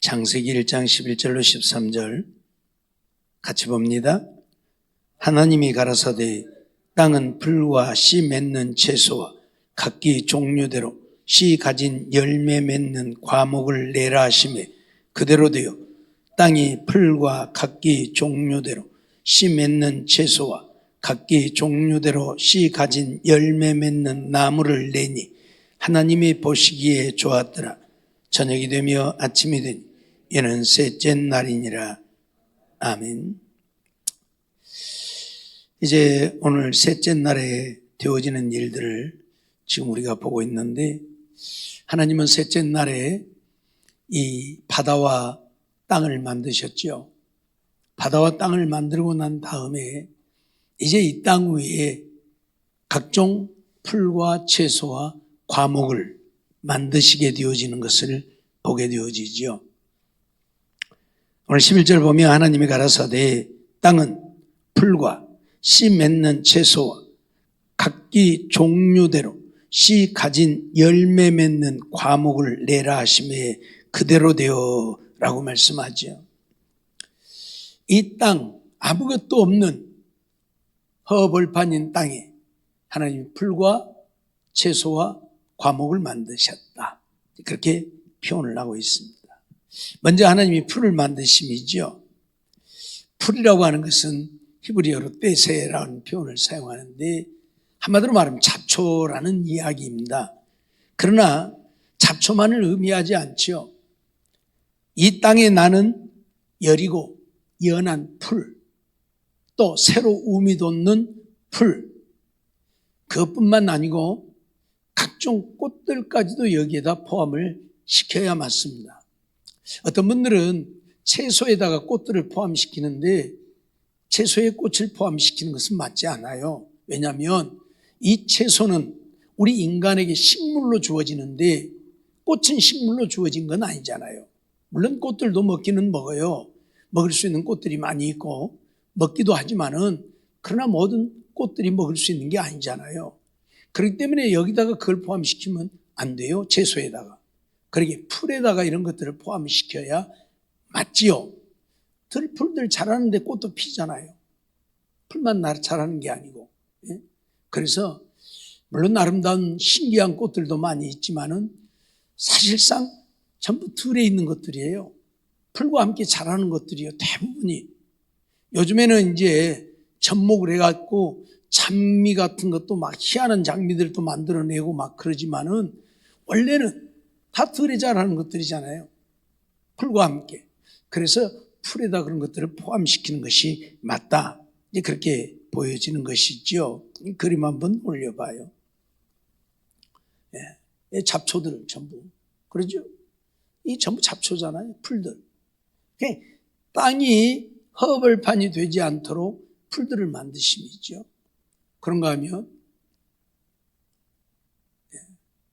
창세기 1장 11절로 13절 같이 봅니다. 하나님이 가라사대 땅은 풀과 씨 맺는 채소와 각기 종류대로 씨 가진 열매 맺는 과목을 내라 하시매 그대로 되어 땅이 풀과 각기 종류대로 씨 맺는 채소와 각기 종류대로 씨 가진 열매 맺는 나무를 내니 하나님이 보시기에 좋았더라. 저녁이 되며 아침이 되니 이는 셋째 날이니라. 아멘. 이제 오늘 셋째 날에 되어지는 일들을 지금 우리가 보고 있는데, 하나님은 셋째 날에 이 바다와 땅을 만드셨죠. 바다와 땅을 만들고 난 다음에 이제 이 땅 위에 각종 풀과 채소와 과목을 만드시게 되어지는 것을 보게 되어지죠. 오늘 11절 보면 하나님이 가라사대 땅은 풀과 씨 맺는 채소와 각기 종류대로 씨 가진 열매 맺는 과목을 내라 하심에 그대로 되어라고 말씀하죠. 이 땅, 아무것도 없는 허벌판인 땅에 하나님이 풀과 채소와 과목을 만드셨다. 그렇게 표현을 하고 있습니다. 먼저 하나님이 풀을 만드심이죠. 풀이라고 하는 것은 히브리어로 떼세라는 표현을 사용하는데 한마디로 말하면 잡초라는 이야기입니다. 그러나 잡초만을 의미하지 않죠. 이 땅에 나는 여리고 연한 풀, 또 새로 움이 돋는 풀, 그것뿐만 아니고 각종 꽃들까지도 여기에다 포함을 시켜야 맞습니다. 어떤 분들은 채소에다가 꽃들을 포함시키는데 채소에 꽃을 포함시키는 것은 맞지 않아요. 왜냐하면 이 채소는 우리 인간에게 식물로 주어지는데 꽃은 식물로 주어진 건 아니잖아요. 물론 꽃들도 먹기는 먹어요. 먹을 수 있는 꽃들이 많이 있고 먹기도 하지만은 그러나 모든 꽃들이 먹을 수 있는 게 아니잖아요. 그렇기 때문에 여기다가 그걸 포함시키면 안 돼요. 채소에다가. 그러게 풀에다가 이런 것들을 포함시켜야 맞지요. 풀들 자라는데 꽃도 피잖아요. 풀만 자라는 게 아니고. 예? 그래서 물론 아름다운 신기한 꽃들도 많이 있지만은 사실상 전부 들에 있는 것들이에요. 풀과 함께 자라는 것들이요. 대부분이. 요즘에는 이제 접목을 해갖고 장미 같은 것도 막 희한한 장미들도 만들어내고 막 그러지만은 원래는 다 들에 자라는 것들이잖아요. 풀과 함께. 그래서 풀에다 그런 것들을 포함시키는 것이 맞다. 이제 그렇게 보여지는 것이죠. 이 그림 한번 올려봐요. 예, 잡초들 전부. 그러죠? 이 전부 잡초잖아요. 풀들. 땅이 허벌판이 되지 않도록 풀들을 만드심이죠. 그런가 하면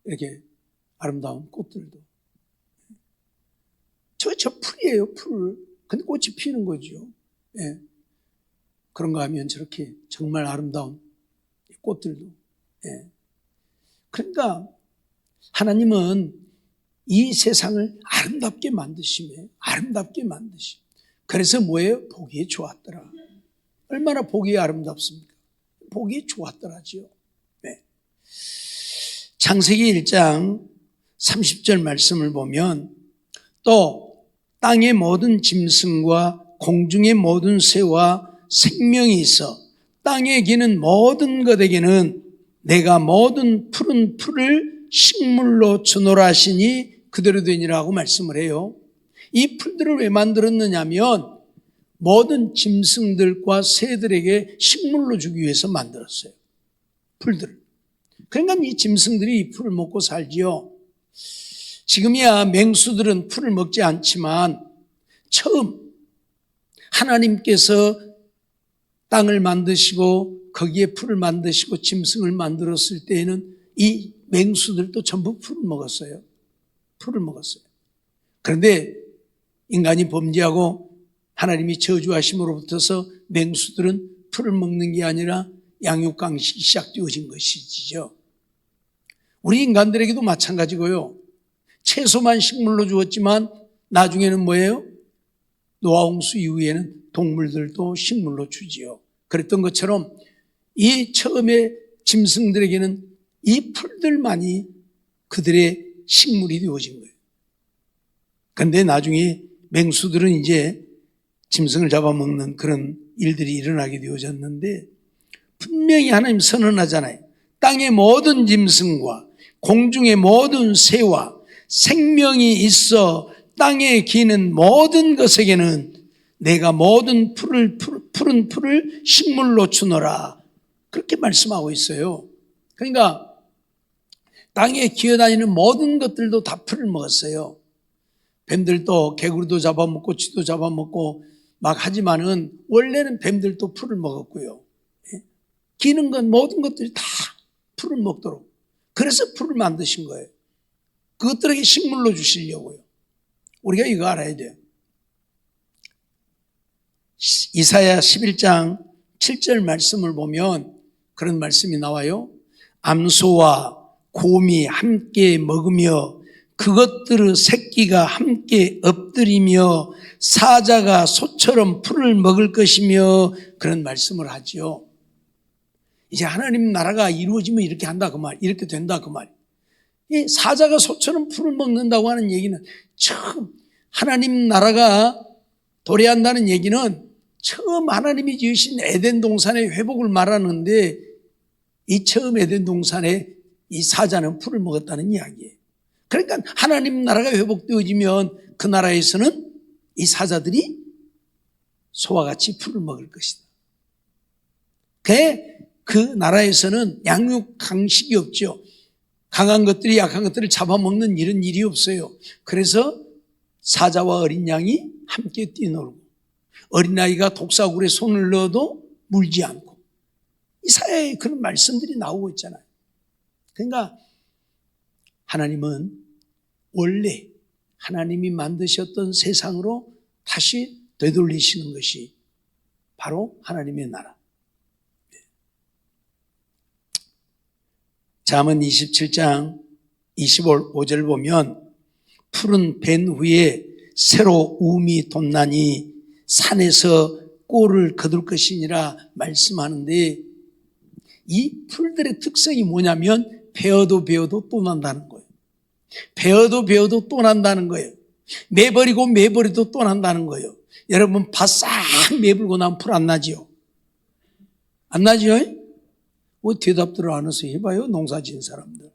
이렇게 아름다운 꽃들도. 저 풀이에요, 풀. 근데 꽃이 피는 거죠. 예. 그런가 하면 저렇게 정말 아름다운 꽃들도. 예. 그러니까 하나님은 이 세상을 아름답게 만드시며 아름답게 만드시. 그래서 뭐예요? 보기에 좋았더라. 얼마나 보기에 아름답습니까? 보기에 좋았더라지요. 네. 창세기 1장 30절 말씀을 보면 또 땅의 모든 짐승과 공중의 모든 새와 생명이 있어 땅에 기는 모든 것에게는 내가 모든 푸른 풀을 식물로 주노라 하시니 그대로 되니라고 말씀을 해요. 이 풀들을 왜 만들었느냐면 모든 짐승들과 새들에게 식물로 주기 위해서 만들었어요. 풀들을. 그러니까 이 짐승들이 이 풀을 먹고 살지요. 지금이야 맹수들은 풀을 먹지 않지만 처음 하나님께서 땅을 만드시고 거기에 풀을 만드시고 짐승을 만들었을 때에는 이 맹수들도 전부 풀을 먹었어요. 풀을 먹었어요. 그런데 인간이 범죄하고 하나님이 저주하심으로부터서 맹수들은 풀을 먹는 게 아니라 양육강식이 시작되어진 것이지요. 우리 인간들에게도 마찬가지고요. 채소만 식물로 주었지만 나중에는 뭐예요? 노아 홍수 이후에는 동물들도 식물로 주지요. 그랬던 것처럼 이 처음에 짐승들에게는 이 풀들만이 그들의 식물이 되어진 거예요. 그런데 나중에 맹수들은 이제 짐승을 잡아먹는 그런 일들이 일어나게 되어졌는데, 분명히 하나님 선언하잖아요. 땅의 모든 짐승과 공중의 모든 새와 생명이 있어 땅에 기는 모든 것에게는 내가 모든 푸른 풀을 식물로 주노라, 그렇게 말씀하고 있어요. 그러니까 땅에 기어다니는 모든 것들도 다 풀을 먹었어요. 뱀들도 개구리도 잡아먹고 쥐도 잡아먹고 막 하지만은 원래는 뱀들도 풀을 먹었고요. 기는 건 모든 것들이 다 풀을 먹도록, 그래서 풀을 만드신 거예요. 그것들에게 식물로 주시려고요. 우리가 이거 알아야 돼요. 이사야 11장 7절 말씀을 보면 그런 말씀이 나와요. 암소와 곰이 함께 먹으며 그것들의 새끼가 함께 엎드리며 사자가 소처럼 풀을 먹을 것이며, 그런 말씀을 하죠. 이제 하나님 나라가 이루어지면 이렇게 한다 그 말, 이렇게 된다 그 말. 이 사자가 소처럼 풀을 먹는다고 하는 얘기는 처음 하나님 나라가 도래한다는 얘기는 처음 하나님이 지으신 에덴 동산의 회복을 말하는데, 이 처음 에덴 동산에 이 사자는 풀을 먹었다는 이야기예요. 그러니까 하나님 나라가 회복되어지면 그 나라에서는 이 사자들이 소와 같이 풀을 먹을 것이다. 그 나라에서는 양육 강식이 없죠. 강한 것들이 약한 것들을 잡아먹는 이런 일이 없어요. 그래서 사자와 어린 양이 함께 뛰놀고 어린아이가 독사굴에 손을 넣어도 물지 않고, 이사야에 그런 말씀들이 나오고 있잖아요. 그러니까 하나님은 원래 하나님이 만드셨던 세상으로 다시 되돌리시는 것이 바로 하나님의 나라. 잠언 27장 25절 보면 푸른 벤 위에 새로 움이 돋나니 산에서 꼴을 거둘 것이니라 말씀하는데, 이 풀들의 특성이 뭐냐면 베어도 베어도 또 난다는 거예요. 베어도 베어도 또 난다는 거예요. 매버리고 매버리도 또 난다는 거예요. 여러분 바싹 매불고 나면 풀 안 나지요? 안 나지요? 뭐 대답들을 안 해서 해봐요, 농사 지은 사람들.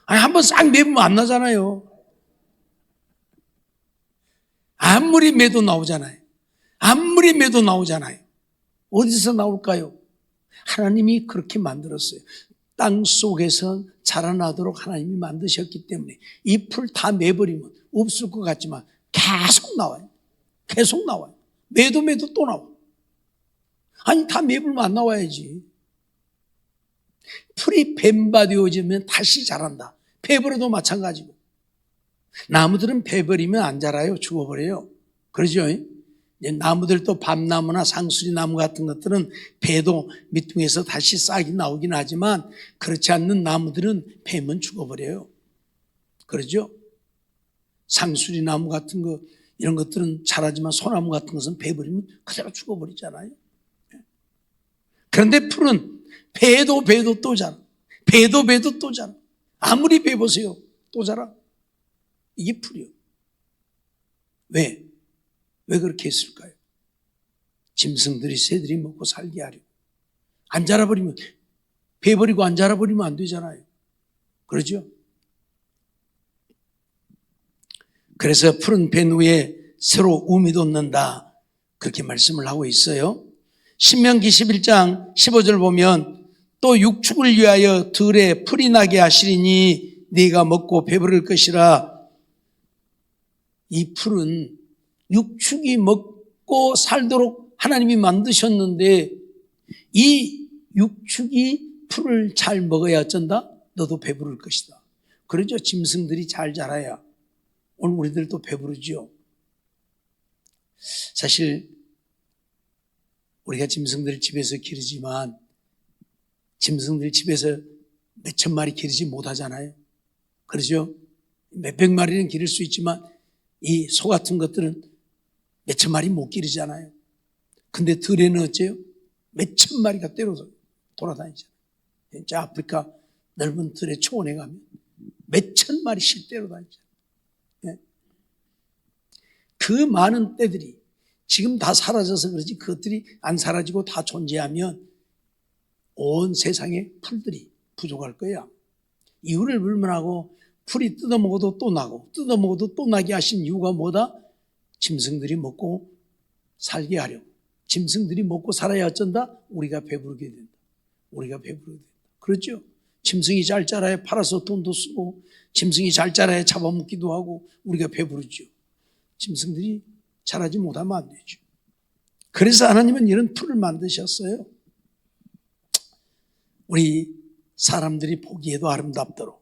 아니 한번 싹 매보면 안 나잖아요. 아무리 매도 나오잖아요. 아무리 매도 나오잖아요. 어디서 나올까요? 하나님이 그렇게 만들었어요. 땅 속에서 자라나도록 하나님이 만드셨기 때문에 이 풀 다 매버리면 없을 것 같지만 계속 나와요. 계속 나와요. 매도 또 나와. 아니 다 매불면 안 나와야지. 풀이 뱀바되어지면 다시 자란다. 배버려도 마찬가지고. 나무들은 배버리면 안 자라요. 죽어버려요. 그러죠? 나무들도 밤나무나 상수리나무 같은 것들은 배도 밑둥에서 다시 싹이 나오긴 하지만, 그렇지 않는 나무들은 뱀은 죽어버려요. 그러죠? 상수리나무 같은 거 이런 것들은 자라지만 소나무 같은 것은 배버리면 그대로 죽어버리잖아요. 그런데 풀은 배도 또 자라. 배도 또 자라. 아무리 배보세요. 또 자라. 이게 풀이요. 왜 그렇게 했을까요? 짐승들이 새들이 먹고 살게 하려고. 안 자라버리면, 배버리고 안 자라버리면 안 되잖아요. 그러죠? 그래서 푸른 벤 위에 새로 움이 돋는다, 그렇게 말씀을 하고 있어요. 신명기 11장 15절 보면 또 육축을 위하여 들에 풀이 나게 하시리니 네가 먹고 배부를 것이라. 이 풀은 육축이 먹고 살도록 하나님이 만드셨는데, 이 육축이 풀을 잘 먹어야 어쩐다? 너도 배부를 것이다. 그러죠. 짐승들이 잘 자라야 오늘 우리들도 배부르죠. 사실 우리가 짐승들을 집에서 기르지만 짐승들 집에서 몇천 마리 기르지 못하잖아요. 그러죠. 몇백 마리는 기를 수 있지만 이 소 같은 것들은 몇천 마리 못 기르잖아요. 근데 들에는 어째요? 몇천 마리가 때려서 돌아다니잖아요. 진짜 아프리카 넓은 들의 초원에 가면 몇천 마리씩 때려다니잖아요. 예. 그 많은 떼들이 지금 다 사라져서 그러지, 그것들이 안 사라지고 다 존재하면 온 세상에 풀들이 부족할 거야. 이유를 불문하고 풀이 뜯어먹어도 또 나고 뜯어먹어도 또 나게 하신 이유가 뭐다? 짐승들이 먹고 살게 하려고. 짐승들이 먹고 살아야 어쩐다? 우리가 배부르게 된다. 우리가 배부르게 된다. 그렇죠? 짐승이 잘 자라야 팔아서 돈도 쓰고, 짐승이 잘 자라야 잡아먹기도 하고, 우리가 배부르죠. 짐승들이 자라지 못하면 안 되죠. 그래서 하나님은 이런 풀을 만드셨어요. 우리 사람들이 보기에도 아름답도록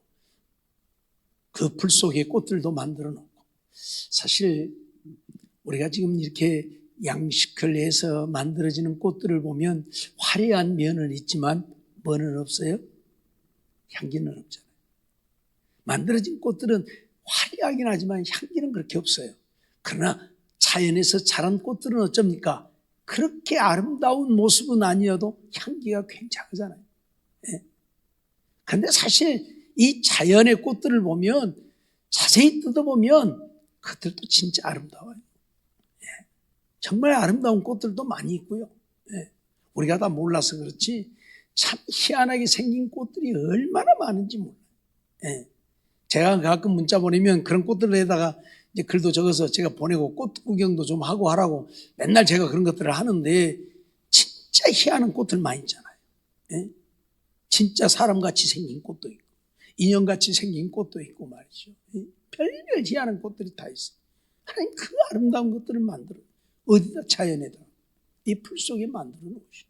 그 풀 속에 꽃들도 만들어 놓고. 사실 우리가 지금 이렇게 양식을 해서 만들어지는 꽃들을 보면 화려한 면은 있지만 뭐는 없어요? 향기는 없잖아요. 만들어진 꽃들은 화려하긴 하지만 향기는 그렇게 없어요. 그러나 자연에서 자란 꽃들은 어쩝니까? 그렇게 아름다운 모습은 아니어도 향기가 굉장하잖아요. 그런데 사실 이 자연의 꽃들을 보면, 자세히 뜯어보면 그것들도 진짜 아름다워요. 정말 아름다운 꽃들도 많이 있고요. 우리가 다 몰라서 그렇지 참 희한하게 생긴 꽃들이 얼마나 많은지 몰라요. 제가 가끔 문자 보내면 그런 꽃들에다가 이제 글도 적어서 제가 보내고 꽃 구경도 좀 하고 하라고 맨날 제가 그런 것들을 하는데, 진짜 희한한 꽃들 많이 있잖아요. 진짜 사람같이 생긴 꽃도 있고 인형같이 생긴 꽃도 있고 말이죠. 별별 희한한 꽃들이 다 있어요. 하나님 그 아름다운 것들을 만들어 어디다? 자연에다 이 풀 속에 만들어 놓으시오.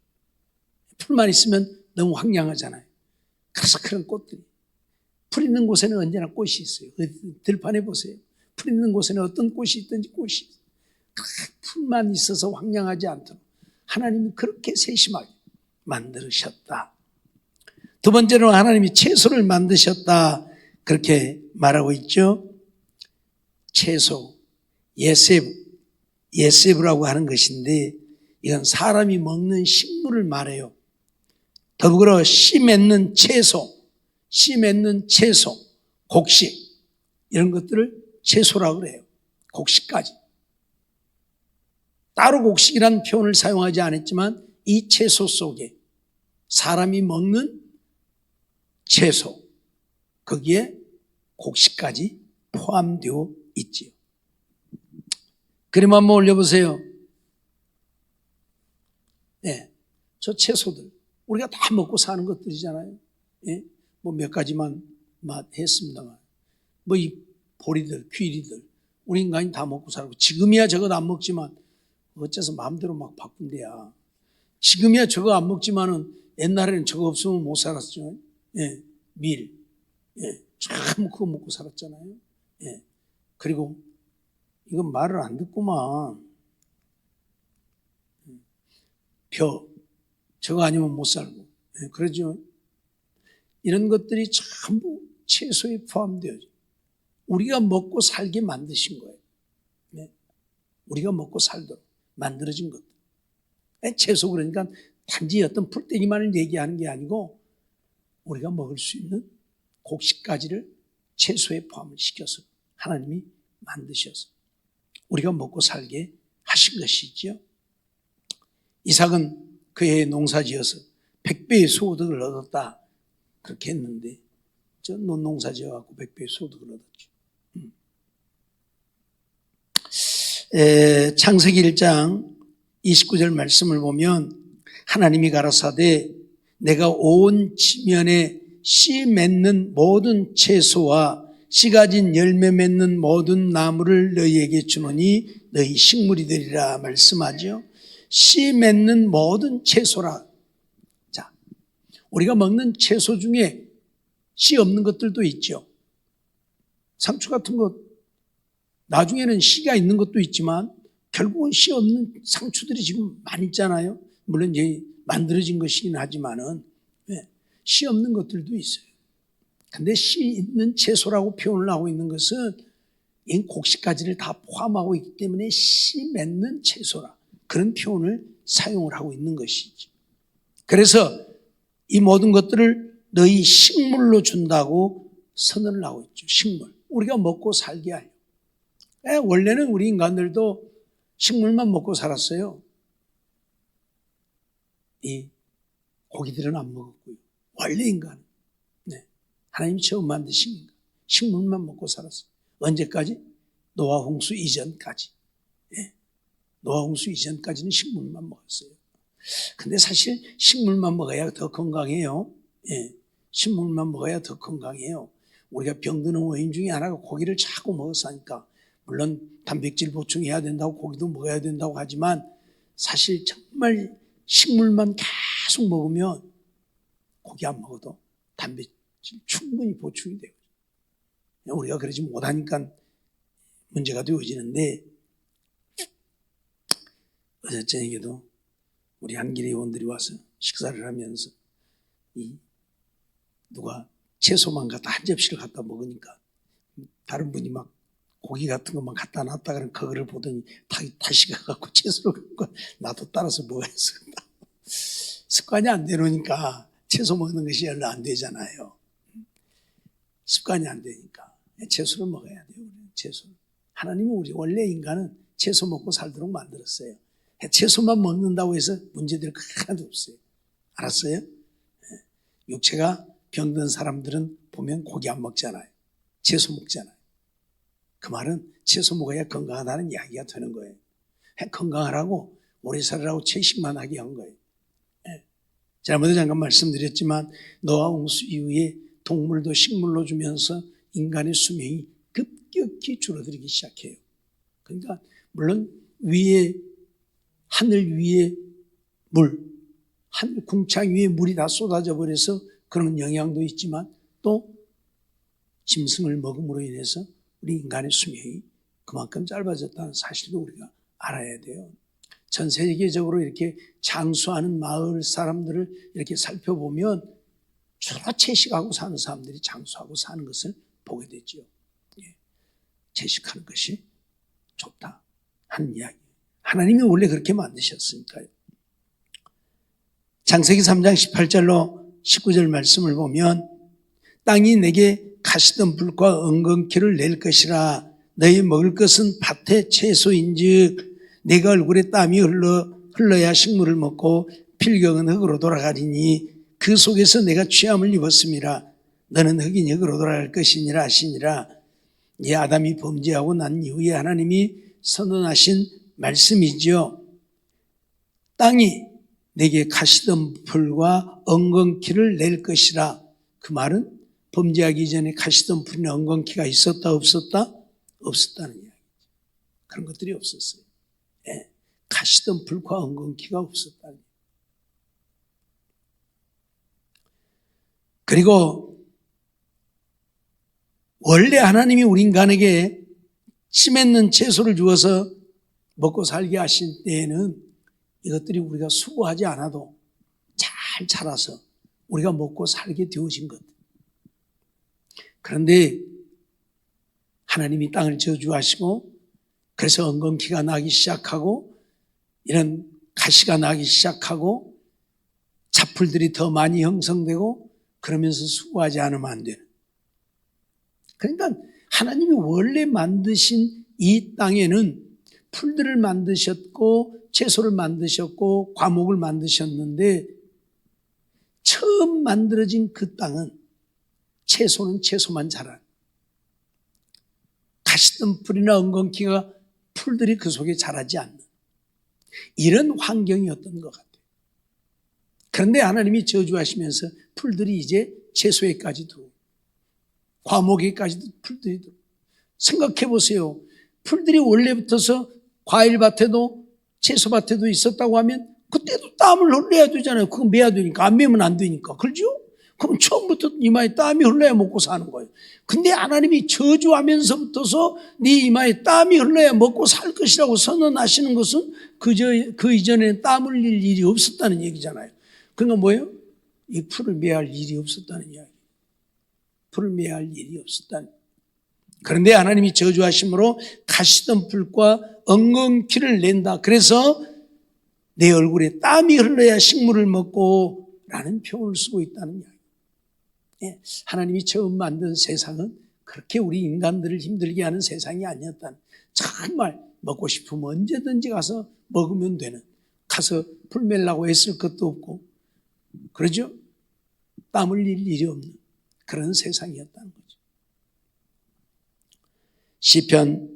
풀만 있으면 너무 황량하잖아요. 그래서 그런 꽃들이, 풀 있는 곳에는 언제나 꽃이 있어요. 들판에 보세요. 풀 있는 곳에는 어떤 꽃이 있든지 꽃이 있어요. 그 풀만 있어서 황량하지 않도록 하나님이 그렇게 세심하게 만드셨다. 두 번째로 하나님이 채소를 만드셨다, 그렇게 말하고 있죠. 채소, 예세브라고 하는 것인데, 이건 사람이 먹는 식물을 말해요. 더불어 씨 맺는 채소, 곡식, 이런 것들을 채소라고 그래요. 곡식까지. 따로 곡식이라는 표현을 사용하지 않았지만 이 채소 속에 사람이 먹는 채소, 거기에 곡식까지 포함되어 있지요. 그림 한번 올려보세요. 저 채소들 우리가 다 먹고 사는 것들이잖아요. 뭐 몇 가지만 했습니다만, 뭐 이 보리들, 귀리들 우리 인간이 다 먹고 살고, 지금이야 저것 안 먹지만 어째서 마음대로 막 바꾼대야. 지금이야 저거 안 먹지만은 옛날에는 저거 없으면 못 살았죠. 밀, 참 그거 먹고 살았잖아요. 그리고 이건 말을 안 듣구만. 벼, 저거 아니면 못 살고. 그러죠. 이런 것들이 전부 채소에 포함되어져. 우리가 먹고 살게 만드신 거예요. 우리가 먹고 살도록 만들어진 것들. 채소 그러니까 단지 어떤 풀떼기만을 얘기하는 게 아니고 우리가 먹을 수 있는 곡식까지를 채소에 포함을 시켜서 하나님이 만드셔서 우리가 먹고 살게 하신 것이죠. 이삭은 그의 농사지어서 100배의 소득을 얻었다, 그렇게 했는데 저 농사지어갖고 100배의 소득을 얻었죠. 창세기 1장 29절 말씀을 보면 하나님이 가라사대 내가 온 지면에 씨 맺는 모든 채소와 씨 가진 열매 맺는 모든 나무를 너희에게 주노니 너희 식물이 되리라 말씀하죠. 씨 맺는 모든 채소라. 자, 우리가 먹는 채소 중에 씨 없는 것들도 있죠. 상추 같은 것 나중에는 씨가 있는 것도 있지만 결국은 씨 없는 상추들이 지금 많이 있잖아요. 물론 이제 만들어진 것이긴 하지만은 씨 없는 것들도 있어요. 근데 씨 있는 채소라고 표현을 하고 있는 것은 이 곡식가지를 다 포함하고 있기 때문에 씨 맺는 채소라 그런 표현을 사용을 하고 있는 것이죠. 그래서 이 모든 것들을 너희 식물로 준다고 선언을 하고 있죠. 식물. 우리가 먹고 살게 하려. 원래는 우리 인간들도 식물만 먹고 살았어요. 이 고기들은 안 먹었고요. 원래 인간은. 네. 하나님이 처음 만드신 인간. 식물만 먹고 살았어요. 언제까지? 노아 홍수 이전까지. 네. 노아 홍수 이전까지는 식물만 먹었어요. 근데 사실 식물만 먹어야 더 건강해요. 예. 식물만 먹어야 더 건강해요. 우리가 병드는 원인 중에 하나가 고기를 자꾸 먹어서 하니까, 물론 단백질 보충해야 된다고 고기도 먹어야 된다고 하지만 사실 정말 식물만 계속 먹으면 고기 안 먹어도 단백질 충분히 보충이 되고, 우리가 그러지 못하니까 문제가 되어지는데, 어제 저녁에도 우리 한길의 의원들이 와서 식사를 하면서 누가 채소만 갖다 한 접시를 갖다 먹으니까 다른 분이 막 고기 같은 것만 갖다 놨다 그러면 그거를 보더니 다시 가갖고 채소를 갖고 나도 따라서 먹어야지. 습관이 안 되니까 채소 먹는 것이 별로 안 되잖아요. 습관이 안 되니까 채소를 먹어야 돼요. 채소. 하나님은 우리 원래 인간은 채소 먹고 살도록 만들었어요. 채소만 먹는다고 해서 문제될 거 하나도 없어요. 알았어요? 육체가 병든 사람들은 보면 고기 안 먹잖아요. 채소 먹잖아요. 그 말은 채소 먹어야 건강하다는 이야기가 되는 거예요. 건강하라고 오래 살으라고 채식만 하게 한 거예요. 지난번에 잠깐 말씀드렸지만 노아 홍수 이후에 동물도 식물로 주면서 인간의 수명이 급격히 줄어들기 시작해요. 그러니까 물론 위에 하늘 위에 물, 하늘 궁창 위에 물이 다 쏟아져 버려서 그런 영향도 있지만 또 짐승을 먹음으로 인해서 우리 인간의 수명이 그만큼 짧아졌다는 사실도 우리가 알아야 돼요. 전 세계적으로 이렇게 장수하는 마을 사람들을 이렇게 살펴보면 주로 채식하고 사는 사람들이 장수하고 사는 것을 보게 되죠. 채식하는 것이 좋다 하는 이야기. 하나님이 원래 그렇게 만드셨으니까요. 창세기 3장 18절로 19절 말씀을 보면 땅이 내게 가시던 불과 엉겅퀴를 낼 것이라 너희 먹을 것은 밭의 채소인즉 내가 얼굴에 땀이 흘러야 식물을 먹고 필경은 흙으로 돌아가리니 그 속에서 내가 취함을 입었음이라 너는 흙인 흙으로 돌아갈 것이니라 하시니라. 이 아담이 범죄하고 난 이후에 하나님이 선언하신 말씀이죠. 땅이 내게 가시던 풀과 엉겅퀴를 낼 것이라. 그 말은 범죄하기 전에 가시던 풀이나 엉겅퀴가 있었다 없었다? 없었다는 이야기죠. 그런 것들이 없었어요. 예, 가시던 풀과 엉겅퀴가 없었다는 이야기. 그리고 원래 하나님이 우리 인간에게 씨 맺는 채소를 주어서 먹고 살게 하신 때에는 이것들이 우리가 수고하지 않아도 잘 자라서 우리가 먹고 살게 되어진 것. 그런데 하나님이 땅을 저주하시고 그래서 엉겅퀴가 나기 시작하고 이런 가시가 나기 시작하고 잡풀들이 더 많이 형성되고 그러면서 수고하지 않으면 안 되는. 그러니까 하나님이 원래 만드신 이 땅에는 풀들을 만드셨고 채소를 만드셨고 과목을 만드셨는데 처음 만들어진 그 땅은 채소는 채소만 자라. 가시던 풀이나 엉겅퀴가 풀들이 그 속에 자라지 않는 이런 환경이었던 것 같아요. 그런데 하나님이 저주하시면서 풀들이 이제 채소에까지 들어오고 과목에까지도 풀들이 들어오고. 생각해 보세요. 풀들이 원래부터서 과일밭에도 채소밭에도 있었다고 하면 그때도 땀을 흘려야 되잖아요. 그거 매야 되니까. 안 매면 안 되니까. 그렇죠? 그럼 처음부터 이마에 땀이 흘러야 먹고 사는 거예요. 근데 하나님이 저주하면서부터서 네 이마에 땀이 흘러야 먹고 살 것이라고 선언하시는 것은 그 이전에 땀 흘릴 일이 없었다는 얘기잖아요. 그러니까 뭐예요? 이 풀을 매야 할 일이 없었다는 이야기. 풀을 매야 할 일이 없었다는. 그런데 하나님이 저주하심으로 가시던 풀과 엉겅퀴를 낸다. 그래서 내 얼굴에 땀이 흘러야 식물을 먹고 라는 표현을 쓰고 있다는 이야기. 예, 하나님이 처음 만든 세상은 그렇게 우리 인간들을 힘들게 하는 세상이 아니었다는, 정말 먹고 싶으면 언제든지 가서 먹으면 되는, 가서 풀 멜라고 애쓸 것도 없고, 그러죠? 땀 흘릴 일이 없는 그런 세상이었다는 거죠. 시편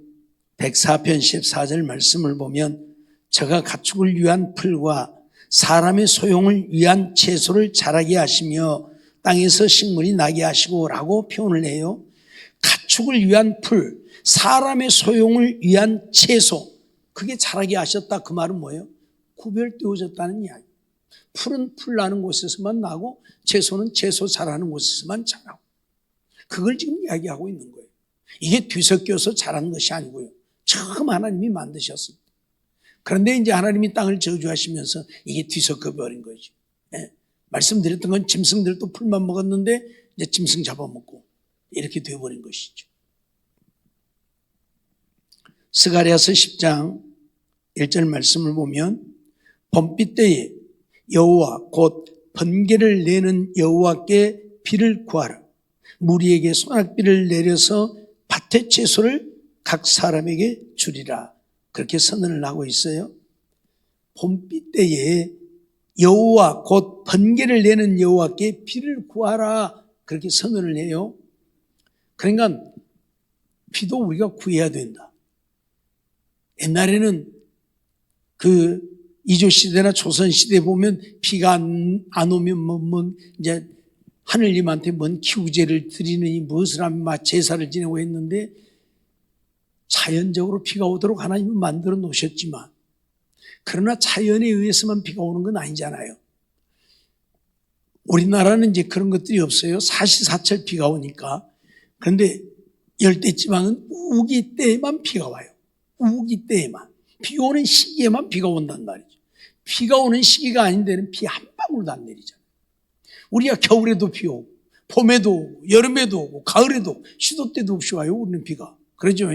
104편 14절 말씀을 보면 저가 가축을 위한 풀과 사람의 소용을 위한 채소를 자라게 하시며 땅에서 식물이 나게 하시고 라고 표현을 해요. 가축을 위한 풀, 사람의 소용을 위한 채소, 그게 자라게 하셨다. 그 말은 뭐예요? 구별되어졌다는 이야기. 풀은 풀 나는 곳에서만 나고 채소는 채소 자라는 곳에서만 자라고, 그걸 지금 이야기하고 있는 거예요. 이게 뒤섞여서 자란 것이 아니고요, 처음 하나님이 만드셨습니다. 그런데 이제 하나님이 땅을 저주하시면서 이게 뒤섞여 버린 거죠. 예. 말씀드렸던 건 짐승들도 풀만 먹었는데 이제 짐승 잡아먹고 이렇게 되어버린 것이죠. 스가랴서 10장 1절 말씀을 보면 봄비 때에 여호와 곧 번개를 내는 여호와께 비를 구하라. 무리에게 소낙비를 내려서 밭의 채소를 각 사람에게 주리라. 그렇게 선언을 하고 있어요. 봄비 때에 여호와 곧 번개를 내는 여호와께 비를 구하라. 그렇게 선언을 해요. 그러니까 비도 우리가 구해야 된다. 옛날에는 그 이조시대나 조선시대 보면 비가 안 오면 이제 하느님한테 뭔 기우제를 드리느니 무엇을 하면 제사를 지내고 했는데, 자연적으로 비가 오도록 하나님은 만들어 놓으셨지만, 그러나 자연에 의해서만 비가 오는 건 아니잖아요. 우리나라는 이제 그런 것들이 없어요. 사시사철 비가 오니까. 그런데 열대지방은 우기 때에만 비가 와요. 우기 때에만. 비 오는 시기에만 비가 온단 말이죠. 비가 오는 시기가 아닌 데는 비 한 방울도 안 내리잖아요. 우리가 겨울에도 비 오고, 봄에도 오고, 여름에도 오고, 가을에도 오고, 시도 때도 없이 와요, 우리는 비가. 그러죠?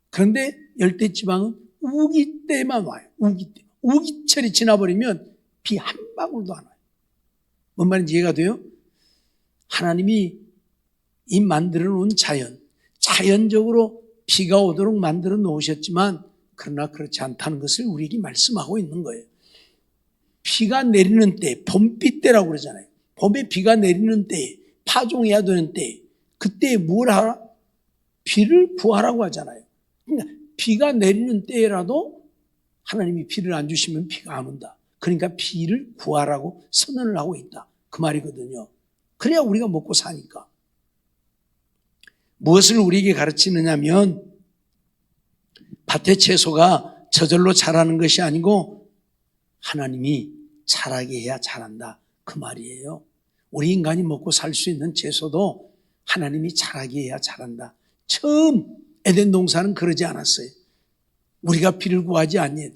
그런데 열대지방은 우기 때만 와요. 우기 때. 우기철이 지나버리면 비 한 방울도 안 와요. 뭔 말인지 이해가 돼요? 하나님이 이 만들어 놓은 자연적으로 비가 오도록 만들어 놓으셨지만, 그러나 그렇지 않다는 것을 우리에게 말씀하고 있는 거예요. 비가 내리는 때, 봄비 때라고 그러잖아요. 봄에 비가 내리는 때, 파종해야 되는 때, 그때 뭘 하라? 비를 구하라고 하잖아요. 그러니까 비가 내리는 때라도 하나님이 비를 안 주시면 비가 안 온다. 그러니까 비를 구하라고 선언을 하고 있다. 그 말이거든요. 그래야 우리가 먹고 사니까. 무엇을 우리에게 가르치느냐면, 밭의 채소가 저절로 자라는 것이 아니고 하나님이 자라게 해야 자란다. 그 말이에요. 우리 인간이 먹고 살 수 있는 채소도 하나님이 자라게 해야 자란다. 처음 에덴 동산은 그러지 않았어요. 우리가 비를 구하지 않니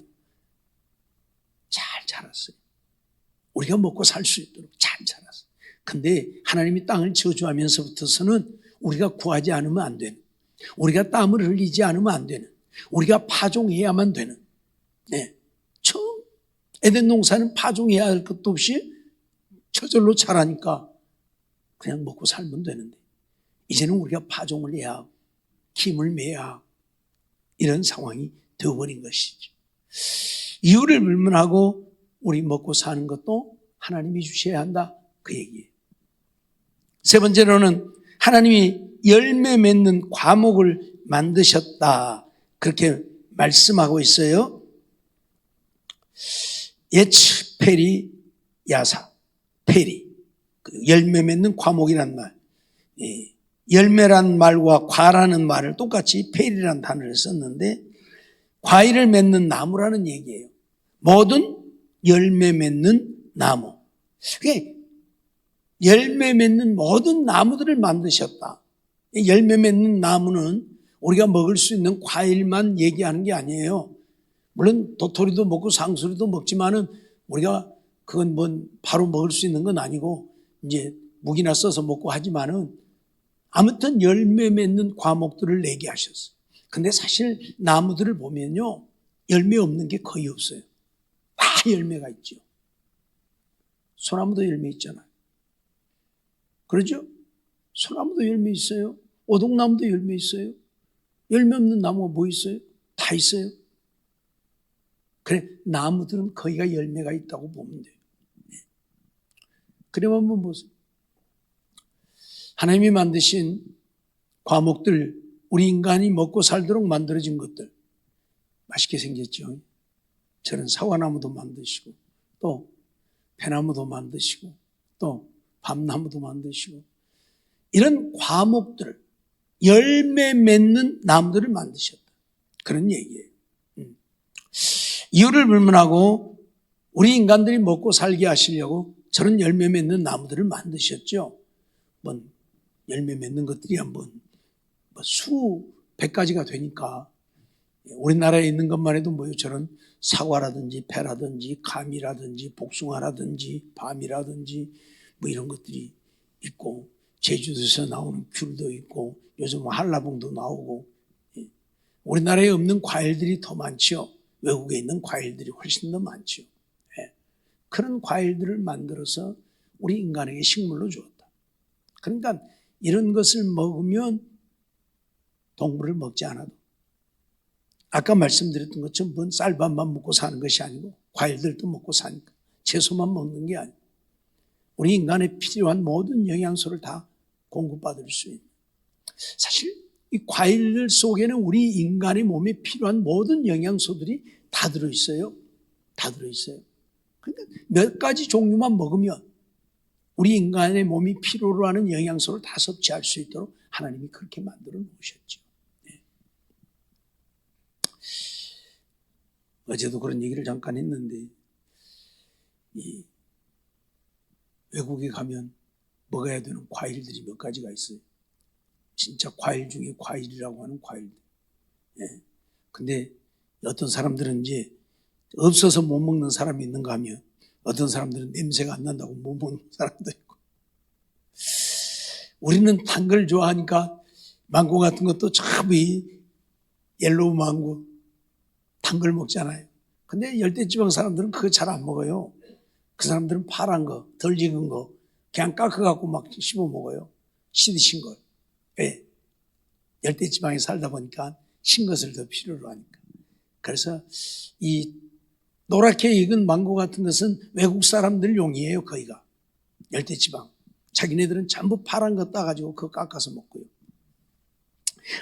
잘 자랐어요. 우리가 먹고 살 수 있도록 잘 자랐어요. 근데 하나님이 땅을 저주하면서부터서는 우리가 구하지 않으면 안 되는, 우리가 땀을 흘리지 않으면 안 되는, 우리가 파종해야만 되는, 네. 처음 에덴 동산은 파종해야 할 것도 없이 저절로 자라니까 그냥 먹고 살면 되는데, 이제는 우리가 파종을 해야 하고 김을 매야 하고 이런 상황이 되어버린 것이죠. 이유를 불문하고 우리 먹고 사는 것도 하나님이 주셔야 한다, 그 얘기예요. 세 번째로는 하나님이 열매 맺는 과목을 만드셨다, 그렇게 말씀하고 있어요. 예츠 페리 야사, 페리, 열매 맺는 과목이란 말, 열매란 말과 과라는 말을 똑같이 페리라는 단어를 썼는데, 과일을 맺는 나무라는 얘기예요. 모든 열매 맺는 나무. 그게 열매 맺는 모든 나무들을 만드셨다. 열매 맺는 나무는 우리가 먹을 수 있는 과일만 얘기하는 게 아니에요. 물론 도토리도 먹고 상수리도 먹지만은 우리가 그건 뭐 바로 먹을 수 있는 건 아니고 이제 묵이나 써서 먹고 하지만은 아무튼 열매 맺는 과목들을 내게 하셨어요. 근데 사실 나무들을 보면요, 열매 없는 게 거의 없어요. 다 열매가 있죠. 소나무도 열매 있잖아요. 그러죠? 소나무도 열매 있어요. 오동나무도 열매 있어요. 열매 없는 나무가 뭐 있어요? 다 있어요. 그래, 나무들은 거의가 열매가 있다고 보면 돼요. 그럼 한번 보세요. 하나님이 만드신 과목들, 우리 인간이 먹고 살도록 만들어진 것들, 맛있게 생겼죠. 저런 사과나무도 만드시고, 또 배나무도 만드시고, 또 밤나무도 만드시고, 이런 과목들을, 열매 맺는 나무들을 만드셨다. 그런 얘기예요. 이유를 불문하고 우리 인간들이 먹고 살게 하시려고 저런 열매 맺는 나무들을 만드셨죠. 열매 맺는 것들이 한번 수백 가지가 되니까 우리나라에 있는 것만 해도 저런 사과라든지 배라든지 감이라든지 복숭아라든지 밤이라든지 이런 것들이 있고, 제주도에서 나오는 귤도 있고, 요즘 한라봉도 나오고, 우리나라에 없는 과일들이 더 많죠. 외국에 있는 과일들이 훨씬 더 많죠. 그런 과일들을 만들어서 우리 인간에게 식물로 주었다. 그러니까 이런 것을 먹으면 동물을 먹지 않아도, 아까 말씀드렸던 것처럼 뭔 쌀밥만 먹고 사는 것이 아니고 과일들도 먹고 사니까 채소만 먹는 게 아니고 우리 인간에 필요한 모든 영양소를 다 공급받을 수 있는, 사실 이 과일들 속에는 우리 인간의 몸에 필요한 모든 영양소들이 다 들어있어요. 다 들어있어요. 그러니까 몇 가지 종류만 먹으면 우리 인간의 몸이 필요로 하는 영양소를 다 섭취할 수 있도록 하나님이 그렇게 만들어 놓으셨죠. 어제도 그런 얘기를 잠깐 했는데, 이 외국에 가면 먹어야 되는 과일들이 몇 가지가 있어요. 진짜 과일 중에 과일이라고 하는 과일들. 근데 어떤 사람들은 이제 없어서 못 먹는 사람이 있는가 하면, 어떤 사람들은 냄새가 안 난다고 못 먹는 사람도 있고. 우리는 단 걸 좋아하니까 망고 같은 것도 참 옐로우 망고 단 걸 먹잖아요. 근데 열대지방 사람들은 그거 잘 안 먹어요. 그 사람들은 파란 거, 덜 익은 거 그냥 깎아갖고 막 씹어 먹어요. 씻으신 걸. 왜? 열대지방에 살다 보니까 신 것을 더 필요로 하니까. 그래서 이 노랗게 익은 망고 같은 것은 외국 사람들 용이에요. 거의가 열대지방. 자기네들은 전부 파란 거 따가지고 그거 깎아서 먹고요.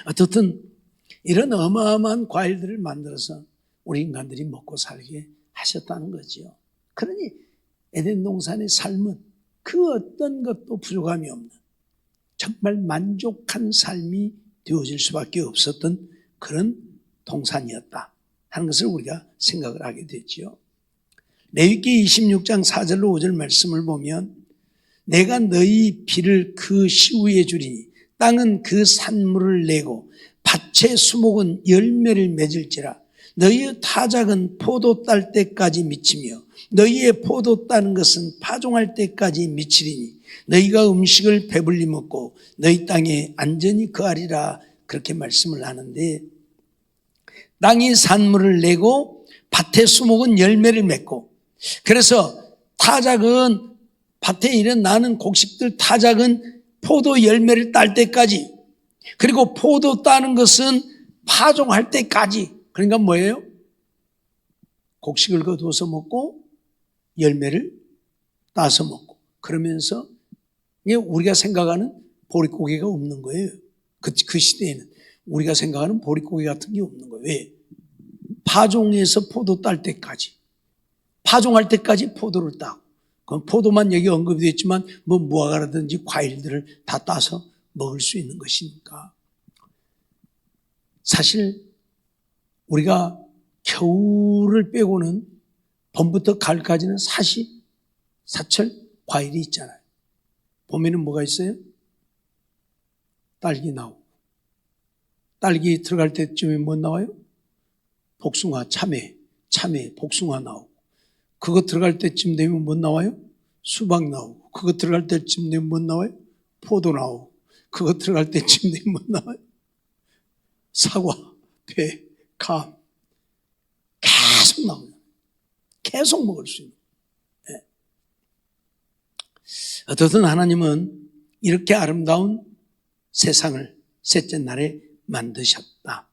어떻든 이런 어마어마한 과일들을 만들어서 우리 인간들이 먹고 살게 하셨다는 거죠. 그러니 에덴 동산의 삶은 그 어떤 것도 부족함이 없는 정말 만족한 삶이 되어질 수밖에 없었던 그런 동산이었다 하는 것을 우리가 생각을 하게 됐죠. 레위기 26장 4절로 5절 말씀을 보면, 내가 너희 비를 그 시후에 주리니 땅은 그 산물을 내고 밭의 수목은 열매를 맺을지라. 너희의 타작은 포도 딸 때까지 미치며 너희의 포도 따는 것은 파종할 때까지 미치리니 너희가 음식을 배불리 먹고 너희 땅에 안전히 거하리라. 그렇게 말씀을 하는데, 땅이 산물을 내고 밭의 수목은 열매를 맺고, 그래서 타작은 밭에 이런 나는 곡식들, 타작은 포도 열매를 딸 때까지, 그리고 포도 따는 것은 파종할 때까지. 그러니까 뭐예요? 곡식을 거두어서 먹고 열매를 따서 먹고, 그러면서 우리가 생각하는 보릿고개가 없는 거예요. 그 시대에는 우리가 생각하는 보릿고개 같은 게 없는 거예요. 왜? 파종해서 포도 딸 때까지, 파종할 때까지 포도를 따고, 그럼 포도만 여기 언급이 됐지만 무화과라든지 과일들을 다 따서 먹을 수 있는 것이니까. 사실 우리가 겨울을 빼고는 봄부터 가을까지는 사철 과일이 있잖아요. 봄에는 뭐가 있어요? 딸기 나오고, 딸기 들어갈 때쯤에 뭐 나와요? 복숭아, 참외, 복숭아 나오고, 그거 들어갈 때쯤 되면 뭐 나와요? 수박 나오고, 그거 들어갈 때쯤 되면 뭐 나와요? 포도 나오고, 그거 들어갈 때쯤 되면 뭐 나와요? 사과, 배, 감 계속 나오죠. 계속 먹을 수 있는. 네. 어떻든 하나님은 이렇게 아름다운 세상을 셋째 날에 만드셨다.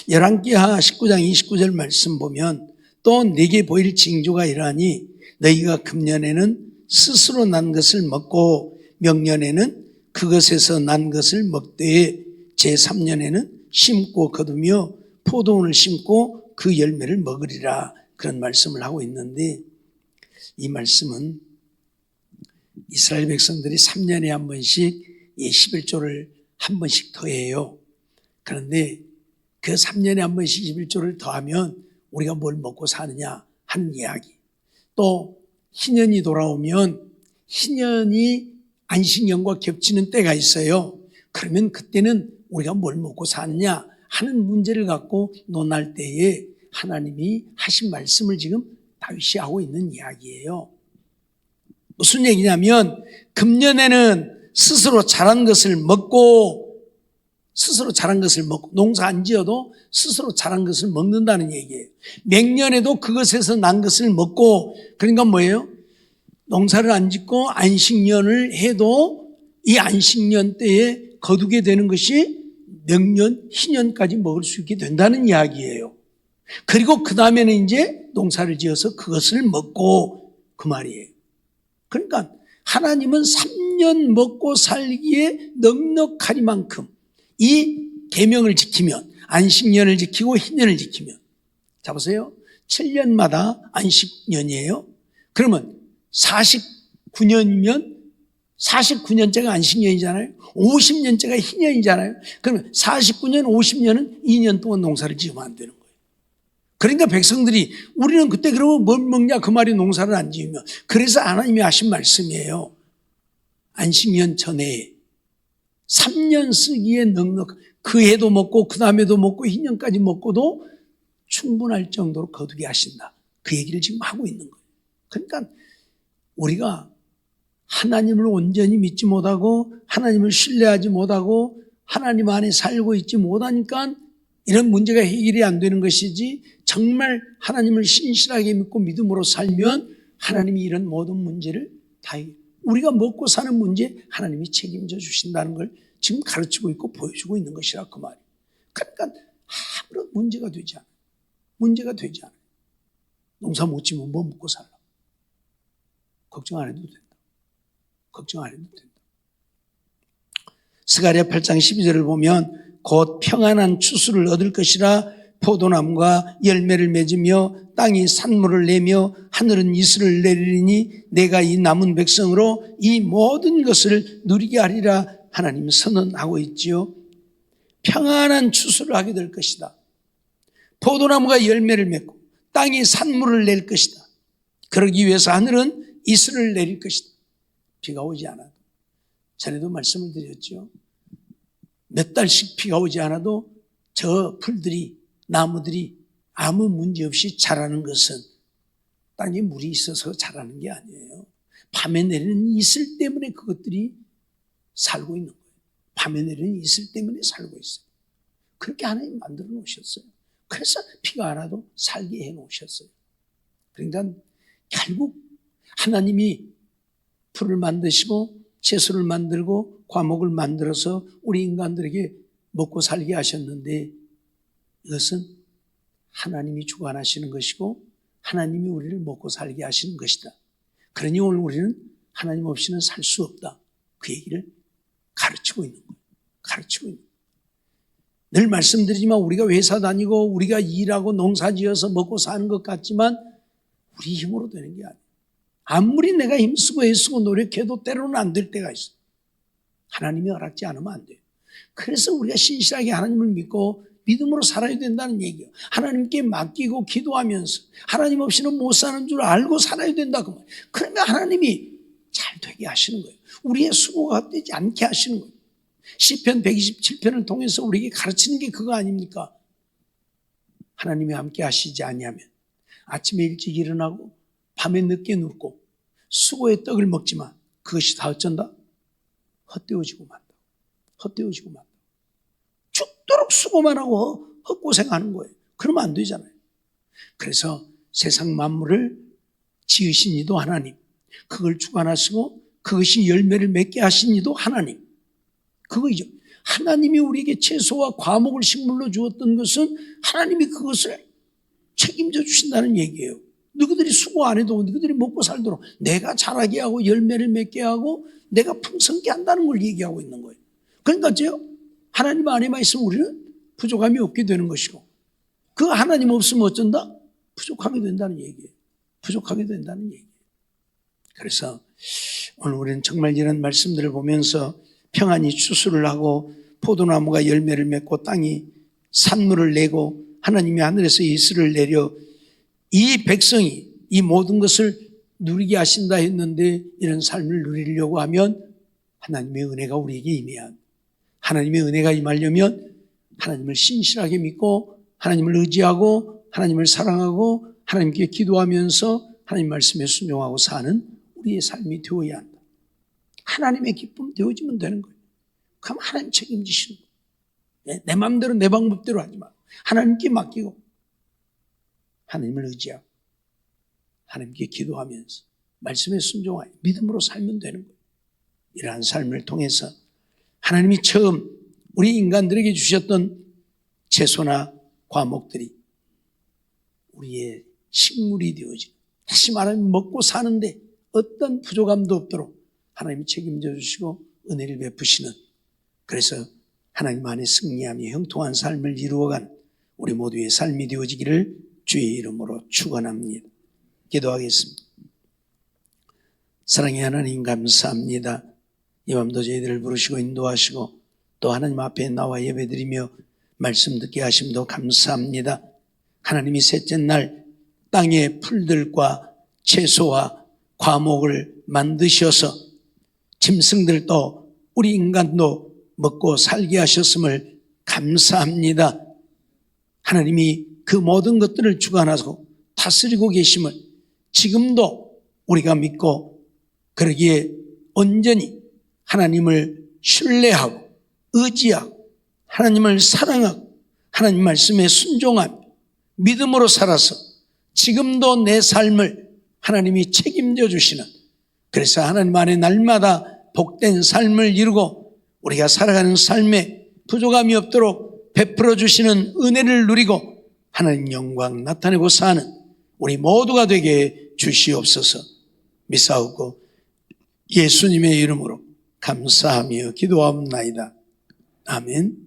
열왕기하 19장 29절 말씀 보면 또 네게 보일 징조가 이러하니 너희가 금년에는 스스로 난 것을 먹고 명년에는 그것에서 난 것을 먹되 제3년에는 심고 거두며 포도원을 심고 그 열매를 먹으리라, 그런 말씀을 하고 있는데, 이 말씀은 이스라엘 백성들이 3년에 한 번씩 이 11조를 한 번씩 더해요. 그런데 그 3년에 한 번씩 11조를 더하면 우리가 뭘 먹고 사느냐 하는 이야기. 또 희년이 돌아오면 희년이 안식년과 겹치는 때가 있어요. 그러면 그때는 우리가 뭘 먹고 사느냐 하는 문제를 갖고 논할 때에 하나님이 하신 말씀을 지금 다윗이 하고 있는 이야기예요. 무슨 얘기냐면 금년에는 스스로 자란 것을 먹고 농사 안 지어도 스스로 자란 것을 먹는다는 얘기예요. 맹년에도 그것에서 난 것을 먹고, 그러니까 뭐예요? 농사를 안 짓고 안식년을 해도 이 안식년 때에 거두게 되는 것이 명년, 희년까지 먹을 수 있게 된다는 이야기예요. 그리고 그 다음에는 이제 농사를 지어서 그것을 먹고, 그 말이에요. 그러니까 하나님은 3년 먹고 살기에 넉넉하리만큼 이 계명을 지키면, 안식년을 지키고 희년을 지키면, 자 보세요, 7년마다 안식년이에요. 그러면 49년이면 49년째가 안식년이잖아요. 50년째가 희년이잖아요. 그러면 49년, 50년은 2년 동안 농사를 지으면 안 되는 거예요. 그러니까 백성들이 우리는 그때 그러면 뭘 먹냐 그 말이, 농사를 안 지으면. 그래서 하나님이 하신 말씀이에요. 안식년 전에 3년 쓰기에 넉넉, 그 해도 먹고 그 다음에도 먹고 희년까지 먹고도 충분할 정도로 거두게 하신다. 그 얘기를 지금 하고 있는 거예요. 그러니까 우리가 하나님을 온전히 믿지 못하고 하나님을 신뢰하지 못하고 하나님 안에 살고 있지 못하니까 이런 문제가 해결이 안 되는 것이지, 정말 하나님을 신실하게 믿고 믿음으로 살면 하나님이 이런 모든 문제를 다, 우리가 먹고 사는 문제 하나님이 책임져 주신다는 걸 지금 가르치고 있고 보여주고 있는 것이라 그 말이에요. 그러니까 아무런 문제가 되지 않아요. 문제가 되지 않아요. 농사 못 지면 뭐 먹고 살라. 걱정 안 해도 된다. 걱정 안 해도 된다. 스가랴 8장 12절을 보면 곧 평안한 추수를 얻을 것이라 포도나무가 열매를 맺으며 땅이 산물을 내며 하늘은 이슬을 내리니 내가 이 남은 백성으로 이 모든 것을 누리게 하리라, 하나님은 선언하고 있지요. 평안한 추수를 하게 될 것이다. 포도나무가 열매를 맺고 땅이 산물을 낼 것이다. 그러기 위해서 하늘은 이슬을 내릴 것이다. 비가 오지 않아도, 전에도 말씀을 드렸죠. 몇 달씩 비가 오지 않아도 저 풀들이, 나무들이 아무 문제 없이 자라는 것은 땅에 물이 있어서 자라는 게 아니에요. 밤에 내리는 이슬 때문에 그것들이 살고 있는 거예요. 밤에 내리는 이슬 때문에 살고 있어요. 그렇게 하나님 만들어 놓으셨어요. 그래서 비가 안 와도 살게 해 놓으셨어요. 그러니까 결국 하나님이 풀을 만드시고 채소를 만들고 과목을 만들어서 우리 인간들에게 먹고 살게 하셨는데, 이것은 하나님이 주관하시는 것이고 하나님이 우리를 먹고 살게 하시는 것이다. 그러니 오늘 우리는 하나님 없이는 살 수 없다. 그 얘기를 가르치고 있는 거예요. 가르치고 있는 거예요. 늘 말씀드리지만 우리가 회사 다니고 우리가 일하고 농사지어서 먹고 사는 것 같지만 우리 힘으로 되는 게 아니에요. 아무리 내가 힘쓰고 애쓰고 노력해도 때로는 안 될 때가 있어요. 하나님이 허락지 않으면 안 돼요. 그래서 우리가 신실하게 하나님을 믿고 믿음으로 살아야 된다는 얘기예요. 하나님께 맡기고 기도하면서 하나님 없이는 못 사는 줄 알고 살아야 된다. 그러면 하나님이 잘 되게 하시는 거예요. 우리의 수고가 되지 않게 하시는 거예요. 시편 127편을 통해서 우리에게 가르치는 게 그거 아닙니까? 하나님이 함께 하시지 아니하면 아침에 일찍 일어나고 밤에 늦게 눕고 수고의 떡을 먹지만 그것이 다 어쩐다? 헛되어지고 만다. 헛되어지고 만 죽도록 수고만 하고 헛고생하는 거예요. 그러면 안 되잖아요. 그래서 세상 만물을 지으신 이도 하나님, 그걸 주관하시고 그것이 열매를 맺게 하신 이도 하나님. 그거이죠. 하나님이 우리에게 채소와 과목을 식물로 주었던 것은 하나님이 그것을 책임져 주신다는 얘기예요. 너희들이 수고 안 해도 너희들이 먹고 살도록 내가 자라게 하고 열매를 맺게 하고 내가 풍성케 한다는 걸 얘기하고 있는 거예요. 그러니까 하나님 안에만 있으면 우리는 부족함이 없게 되는 것이고, 그 하나님 없으면 어쩐다? 부족하게 된다는 얘기예요. 부족하게 된다는 얘기예요. 그래서 오늘 우리는 정말 이런 말씀들을 보면서 평안히 추수를 하고 포도나무가 열매를 맺고 땅이 산물을 내고 하나님이 하늘에서 이슬을 내려 이 백성이 이 모든 것을 누리게 하신다 했는데, 이런 삶을 누리려고 하면 하나님의 은혜가 우리에게 임해야 합니다. 하나님의 은혜가 임하려면 하나님을 신실하게 믿고 하나님을 의지하고 하나님을 사랑하고 하나님께 기도하면서 하나님 말씀에 순종하고 사는 우리의 삶이 되어야 한다. 하나님의 기쁨 되어지면 되는 거예요. 그럼 하나님 책임지시는 거예요. 내 마음대로 내 방법대로 하지 마. 하나님께 맡기고 하나님을 의지하고 하나님께 기도하면서 말씀에 순종하여 믿음으로 살면 되는 거예요. 이러한 삶을 통해서 하나님이 처음 우리 인간들에게 주셨던 채소나 과목들이 우리의 식물이 되어지고, 다시 말하면 먹고 사는데 어떤 부족함도 없도록 하나님이 책임져 주시고 은혜를 베푸시는, 그래서 하나님 안에 승리하며 형통한 삶을 이루어가는 우리 모두의 삶이 되어지기를 주의 이름으로 축원합니다. 기도하겠습니다. 사랑의 하나님, 감사합니다. 이 밤도 저희들을 부르시고 인도하시고 또 하나님 앞에 나와 예배드리며 말씀 듣게 하심도 감사합니다. 하나님이 셋째 날 땅의 풀들과 채소와 과목을 만드셔서 짐승들도 우리 인간도 먹고 살게 하셨음을 감사합니다. 하나님이 그 모든 것들을 주관하고 다스리고 계심을 지금도 우리가 믿고, 그러기에 온전히 하나님을 신뢰하고 의지하고 하나님을 사랑하고 하나님 말씀에 순종하며 믿음으로 살아서 지금도 내 삶을 하나님이 책임져 주시는, 그래서 하나님 안에 날마다 복된 삶을 이루고 우리가 살아가는 삶에 부족함이 없도록 베풀어 주시는 은혜를 누리고 하나님 영광 나타내고 사는 우리 모두가 되게 주시옵소서. 믿사옵고 예수님의 이름으로 감사하며 기도하옵나이다. 아멘.